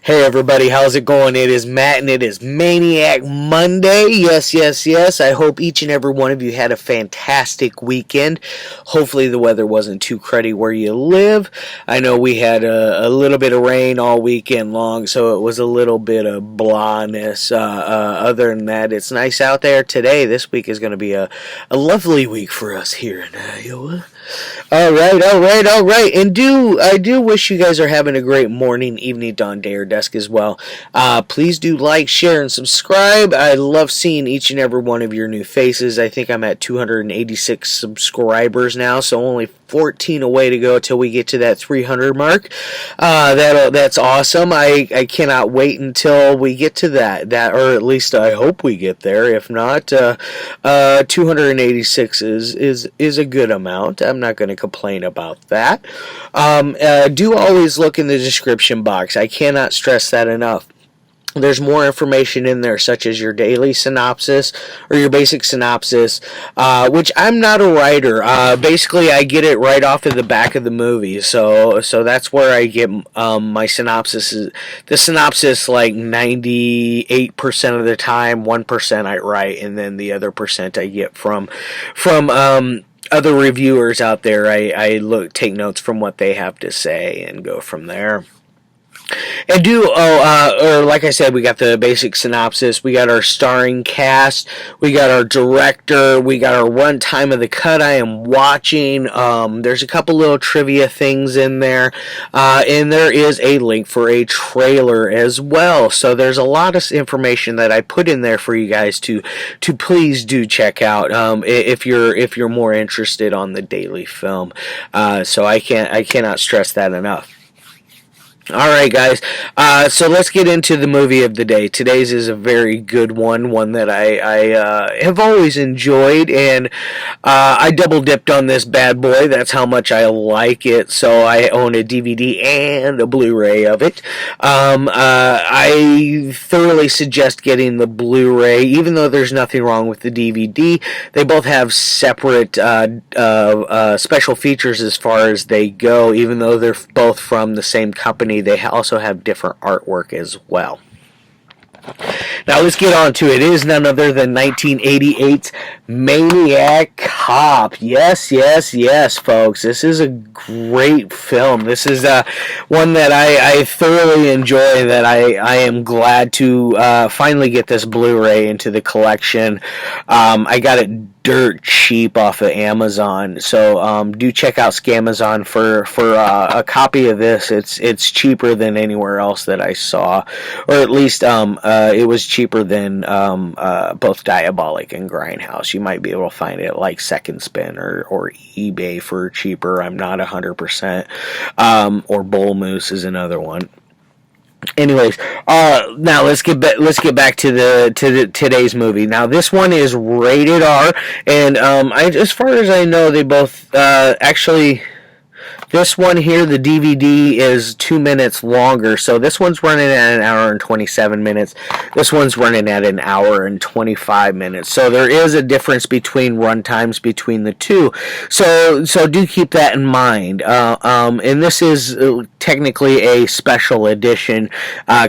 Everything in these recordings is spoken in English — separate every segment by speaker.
Speaker 1: Hey everybody, how's it going? It is Matt and it is Maniac Monday. Yes. I hope each and every one of you had a fantastic weekend. Hopefully the weather wasn't too cruddy where you live. I know we had a little bit of rain all weekend long, so it was a little bit of blahness. Other than that, it's nice out there today. This week is going to be a lovely week for us here in Iowa. All right. And I do wish you guys are having a great morning, evening, dawn, day, or dusk as well. Please do like, share, and subscribe. I love seeing each and every one of your new faces. I think I'm at 286 subscribers now, so only 14 away to go till we get to that 300 mark. That's awesome. I cannot wait until we get to that, or at least I hope we get there. If not, 286 is a good amount. I'm not going to complain about that. Do always look in the description box. I cannot stress that enough. There's more information in there, such as your daily synopsis or your basic synopsis, which I'm not a writer. Basically, I get it right off of the back of the movie, so that's where I get my synopsis. The synopsis, like 98% of the time, 1% I write, and then the other percent I get from other reviewers out there. I take notes from what they have to say and go from there. And like I said, we got the basic synopsis, we got our starring cast, we got our director, we got our runtime of the cut I am watching. There's a couple little trivia things in there, and there is a link for a trailer as well. So there's a lot of information that I put in there for you guys to please do check out if you're more interested on the daily film. So I cannot stress that enough. Alright guys, so let's get into the movie of the day. Today's is a very good one that I have always enjoyed, and I double dipped on this bad boy. That's how much I like it, so I own a DVD and a Blu-ray of it. I thoroughly suggest getting the Blu-ray, even though there's nothing wrong with the DVD. They both have separate special features as far as they go, even though they're both from the same company. They also have different artwork as well. Now let's get on to it. It is none other than 1988's Maniac Cop. Yes, folks. This is a great film. This is one that I thoroughly enjoy, that I am glad to finally get this Blu-ray into the collection. I got it dirt cheap off of Amazon, so do check out Scamazon for a copy of this. It's cheaper than anywhere else that I saw, or at least it was cheaper than both Diabolic and Grindhouse. You might be able to find it like Second Spin or eBay for cheaper. I'm not 100%. Or Bull Moose is another one. Anyways, now let's get back to today's movie. Now this one is rated R, and as far as I know, they both actually. This one here, the DVD, is 2 minutes longer, so this one's running at an hour and 27 minutes. This one's running at an hour and 25 minutes. So there is a difference between run times between the two. So do keep that in mind. And this is technically a special edition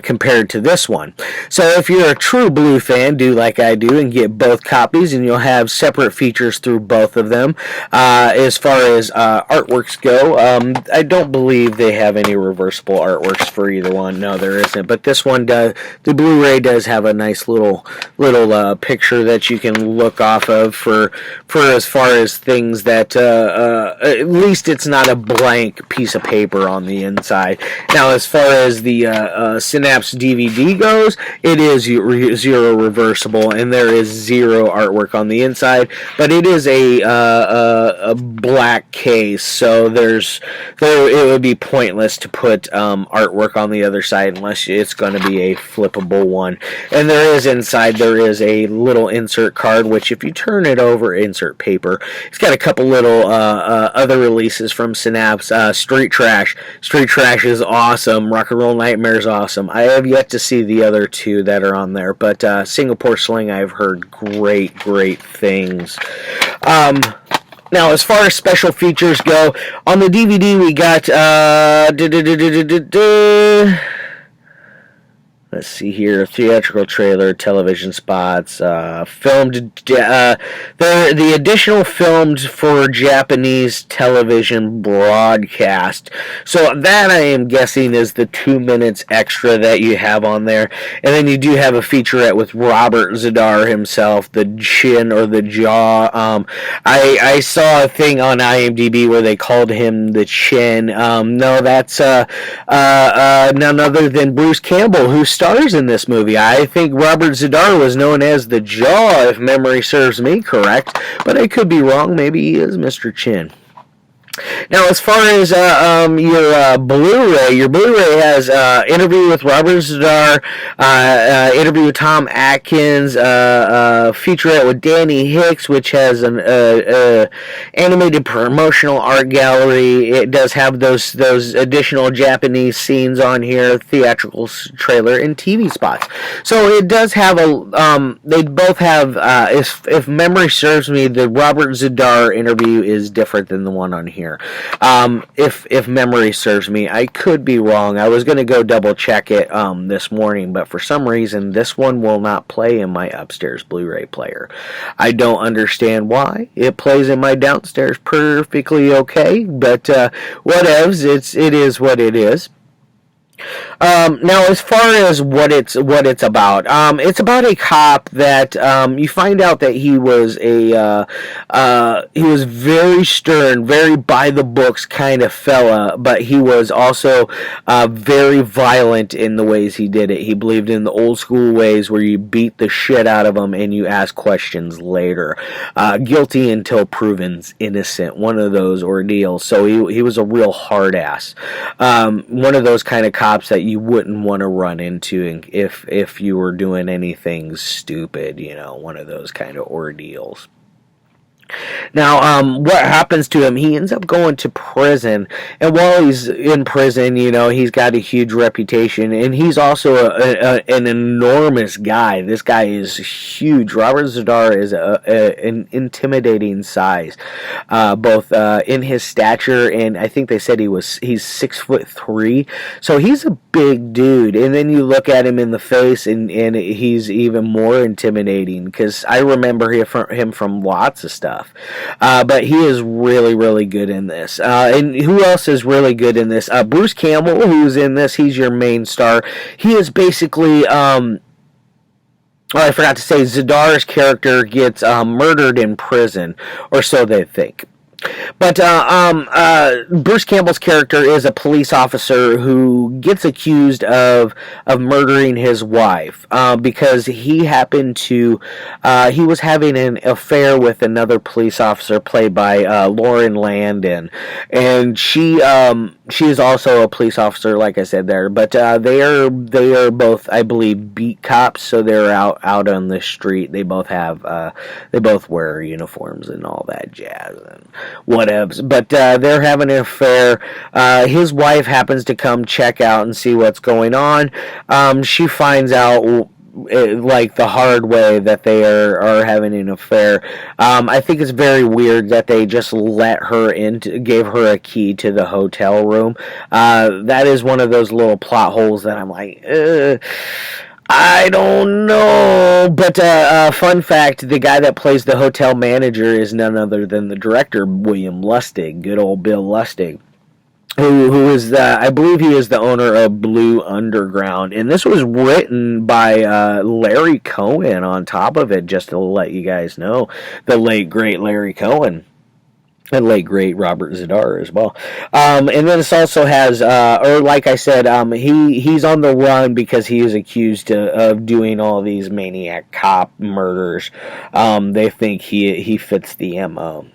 Speaker 1: compared to this one. So if you're a true Blue fan, do like I do and get both copies, and you'll have separate features through both of them. As far as artworks go, I don't believe they have any reversible artworks for either one. No, there isn't. But this one does. The Blu-ray does have a nice little picture that you can look off of for as far as things that at least it's not a blank piece of paper on the inside. Now, as far as the Synapse DVD goes, it is zero reversible, and there is zero artwork on the inside. But it is a black case, so it would be pointless to put artwork on the other side unless it's going to be a flippable one. And inside there is a little insert card, which if you turn it over, insert paper. It's got a couple little other releases from Synapse. Street Trash is awesome. Rock and Roll Nightmare is awesome. I have yet to see the other two that are on there, but Singapore Sling, I've heard great things. Now, as far as special features go, on the DVD we got Let's see here. Theatrical trailer, television spots, filmed. The additional filmed for Japanese television broadcast. So that I am guessing is the 2 minutes extra that you have on there. And then you do have a featurette with Robert Zadar himself, the chin or the jaw. I saw a thing on IMDb where they called him the chin. No, that's none other than Bruce Campbell, who stars in this movie. I think Robert Zadar was known as the Jaw, if memory serves me correct, but I could be wrong. Maybe he is Mr. Chin. Now, as far as your Blu-ray has interview with Robert Zadar, interview with Tom Atkins, featurette with Danny Hicks, which has an animated promotional art gallery. It does have those additional Japanese scenes on here, theatrical trailer, and TV spots. So it does have they both have, if memory serves me, the Robert Zadar interview is different than the one on here. If memory serves me, I could be wrong. I was going to go double check it this morning, but for some reason this one will not play in my upstairs Blu-ray player. I don't understand why. It plays in my downstairs perfectly okay, but whatevs. It is what it is. Now, as far as what it's about, it's about a cop that you find out that he was he was very stern, very by the books kind of fella, but he was also very violent in the ways he did it. He believed in the old school ways where you beat the shit out of them and you ask questions later. Guilty until proven innocent, one of those ordeals. So he was a real hard ass. One of those kind of cops that you wouldn't want to run into if you were doing anything stupid, one of those kind of ordeals. Now, what happens to him? He ends up going to prison, and while he's in prison, he's got a huge reputation, and he's also an enormous guy. This guy is huge. Robert Zadar is an intimidating size, both in his stature, and I think they said he's 6'3", so he's a big dude. And then you look at him in the face, and he's even more intimidating, because I remember him from lots of stuff. But he is really, really good in this. And who else is really good in this? Bruce Campbell, who's in this, he's your main star. He is basically, I forgot to say, Zadar's character gets murdered in prison, or so they think. But Bruce Campbell's character is a police officer who gets accused of murdering his wife because he happened to he was having an affair with another police officer played by Lauren Landon, and she is also a police officer, like I said there. But they are both, I believe, beat cops, so they're out on the street. They both wear uniforms and all that jazz and whatevs, but they're having an affair. His wife happens to come check out and see what's going on. She finds out like the hard way that they are having an affair. I think it's very weird that they just let her gave her a key to the hotel room. That is one of those little plot holes that I'm like, I don't know, but fun fact, the guy that plays the hotel manager is none other than the director, William Lustig, good old Bill Lustig, who is I believe he is the owner of Blue Underground, and this was written by Larry Cohen on top of it, just to let you guys know, the late, great Larry Cohen. And late great Robert Zadar as well. And then this also has, or like I said, he's on the run because he is accused of doing all these Maniac Cop murders. They think he fits the MO.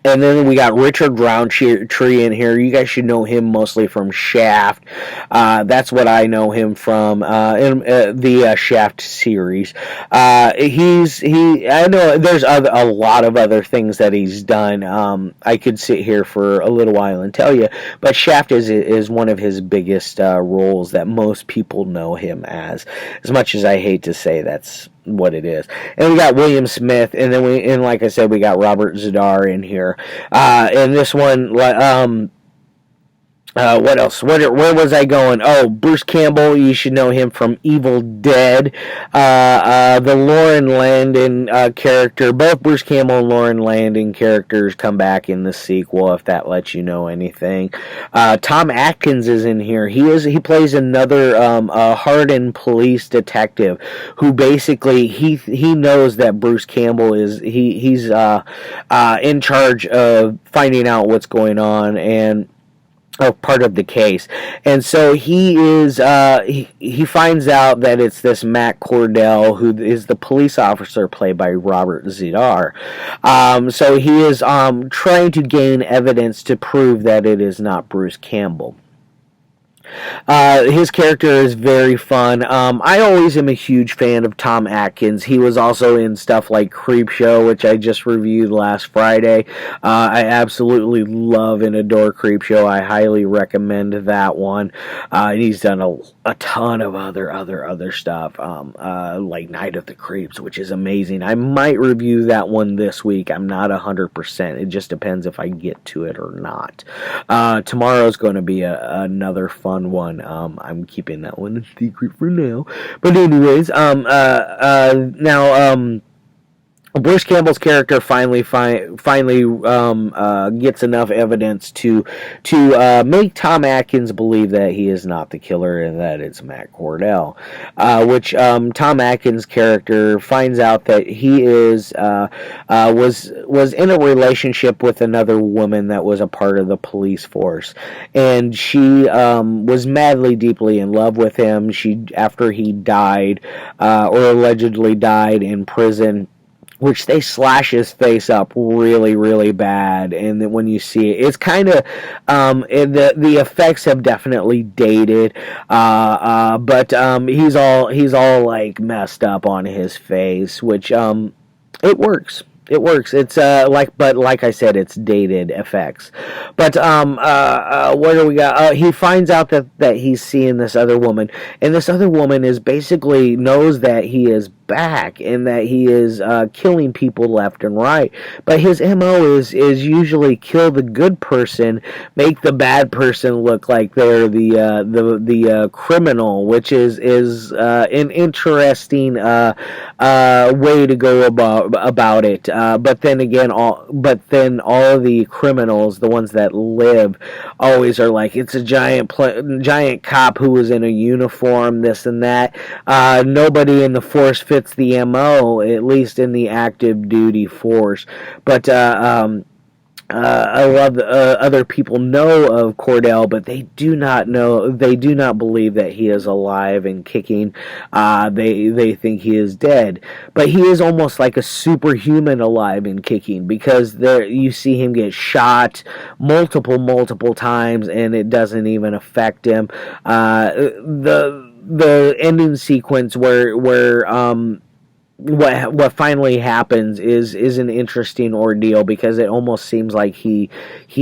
Speaker 1: And then we got Richard Roundtree in here. You guys should know him mostly from Shaft. That's what I know him from in the Shaft series. I know there's a lot of other things that he's done. I could sit here for a little while and tell you, but Shaft is one of his biggest roles that most people know him as. As much as I hate to say that's what it is. And we got William Smith, and then like I said, we got Robert Zadar in here. And this one, What else? Where was I going? Oh, Bruce Campbell. You should know him from Evil Dead. The Lauren Landon character. Both Bruce Campbell and Lauren Landon characters come back in the sequel, if that lets you know anything. Tom Atkins is in here. He plays another hardened police detective who basically he knows that Bruce Campbell he's in charge of finding out what's going on and part of the case, and so he finds out that it's this Matt Cordell who is the police officer played by Robert Zidar. So he is trying to gain evidence to prove that it is not Bruce Campbell. His character is very fun. I always am a huge fan of Tom Atkins. He was also in stuff like Creepshow, which I just reviewed last Friday. I absolutely love and adore Creepshow. I highly recommend that one. He's done a ton of other stuff, like Night of the Creeps, which is amazing. I might review that one this week. I'm not 100%. It just depends if I get to it or not. Tomorrow's going to be another fun one. I'm keeping that one a secret for now. But anyways, now Bruce Campbell's character finally gets enough evidence to make Tom Atkins believe that he is not the killer and that it's Matt Cordell, which Tom Atkins' character finds out that he was in a relationship with another woman that was a part of the police force, and she was madly, deeply in love with him. After he died, or allegedly died in prison, which they slash his face up really, really bad, and then when you see it, it's kind of the effects have definitely dated, but he's all like messed up on his face, which it works. It works. It's but like I said, it's dated effects. But what do we got? He finds out that he's seeing this other woman, and this other woman is basically knows that he is back and that he is killing people left and right. But his MO is usually kill the good person, make the bad person look like they're the criminal, which is an interesting way to go about it. But then again, all of the criminals, the ones that live, always are like, it's a giant cop who was in a uniform, this and that. Nobody in the force fits the MO, at least in the active duty force. But a lot of other people know of Cordell, but they do not believe that he is alive and kicking. They think he is dead, but he is almost like a superhuman alive and kicking, because you see him get shot multiple times and it doesn't even affect him. The ending sequence where what finally happens is an interesting ordeal, because it almost seems like he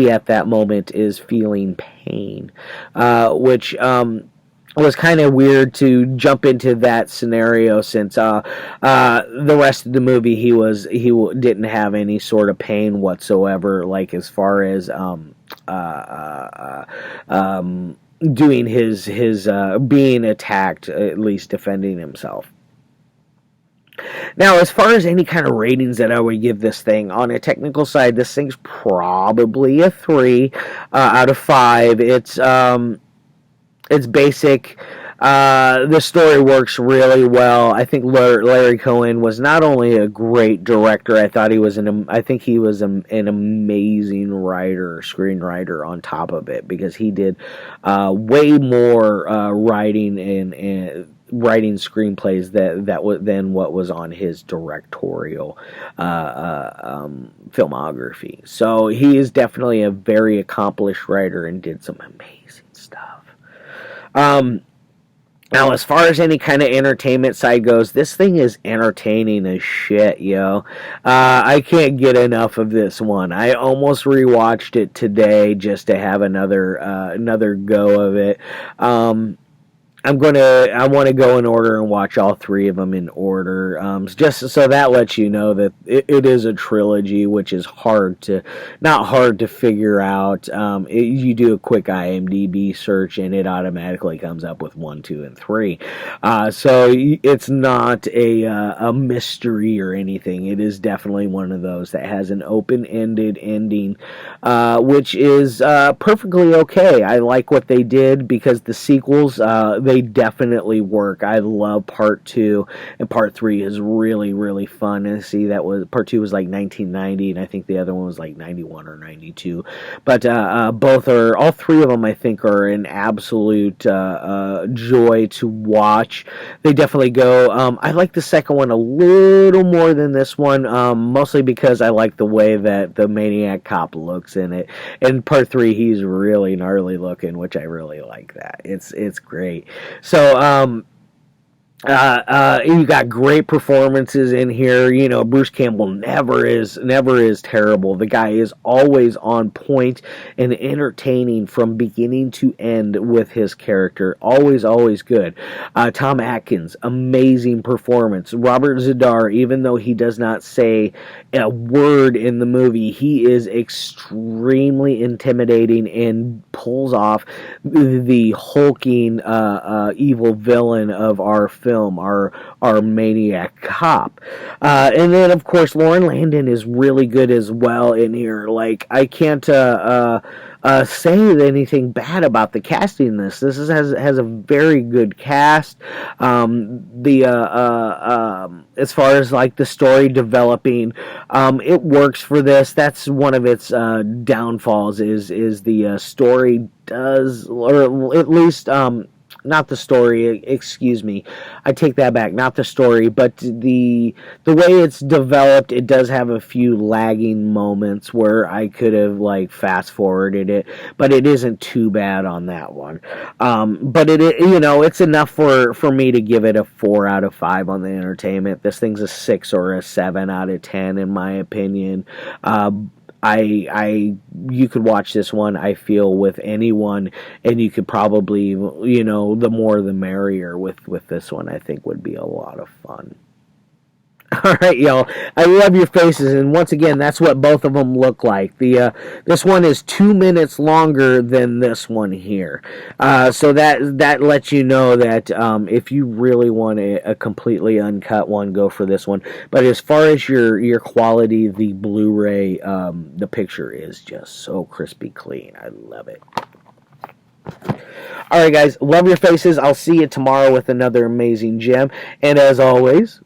Speaker 1: at that moment is feeling pain, which was kind of weird to jump into that scenario, since the rest of the movie he didn't have any sort of pain whatsoever, like as far as doing his being attacked, at least defending himself. Now, as far as any kind of ratings that I would give this thing, on a technical side, this thing's probably a 3 out of 5. It's basic. The story works really well. I think Larry Cohen was not only a great director. I think he was an amazing screenwriter on top of it, because he did way more writing and writing screenplays than what was on his directorial filmography. So he is definitely a very accomplished writer and did some amazing stuff. Now, as far as any kind of entertainment side goes, this thing is entertaining as shit, yo. I can't get enough of this one. I almost rewatched it today just to have another go of it. I want to go in order and watch all three of them in order, just so that lets you know that it is a trilogy, which is not hard to figure out. You do a quick IMDb search, and it automatically comes up with 1, 2, and 3. So it's not a mystery or anything. It is definitely one of those that has an open-ended ending, which is perfectly okay. I like what they did because the sequels, they definitely work. I love part 2, and part 3 is really, really fun. And see, part 2 was like 1990, and I think the other one was like 91 or 92. But all three of them, I think, are an absolute joy to watch. They definitely go. I like the second one a little more than this one, mostly because I like the way that the Maniac Cop looks in it. In part 3, he's really gnarly looking, which I really like that. It's great. So, you got great performances in here. You know, Bruce Campbell never is terrible. The guy is always on point and entertaining from beginning to end with his character. Always good. Tom Atkins, amazing performance. Robert Z'Dar, even though he does not say a word in the movie, he is extremely intimidating and pulls off the hulking evil villain of our film, our Maniac Cop. And then, of course, Lauren Landon is really good as well in here. Like, I can't say anything bad about the casting in this. This has a very good cast. As far as like the story developing, it works for this. That's one of its downfalls is the story does, or at least not the story, excuse me, I take that back, not the story, but the way it's developed. It does have a few lagging moments where I could have like fast forwarded it, but it isn't too bad on that one. But it's enough for me to give it a 4 out of 5 on the entertainment. This thing's a 6 or a 7 out of 10 in my opinion. You could watch this one, I feel, with anyone, and you could probably, the more the merrier with this one. I think would be a lot of fun. All right, y'all. I love your faces, and once again, that's what both of them look like. This one is 2 minutes longer than this one here, so that lets you know that if you really want a completely uncut one, go for this one. But as far as your quality, the Blu-ray, the picture is just so crispy clean. I love it. All right, guys, love your faces. I'll see you tomorrow with another amazing gem, and as always,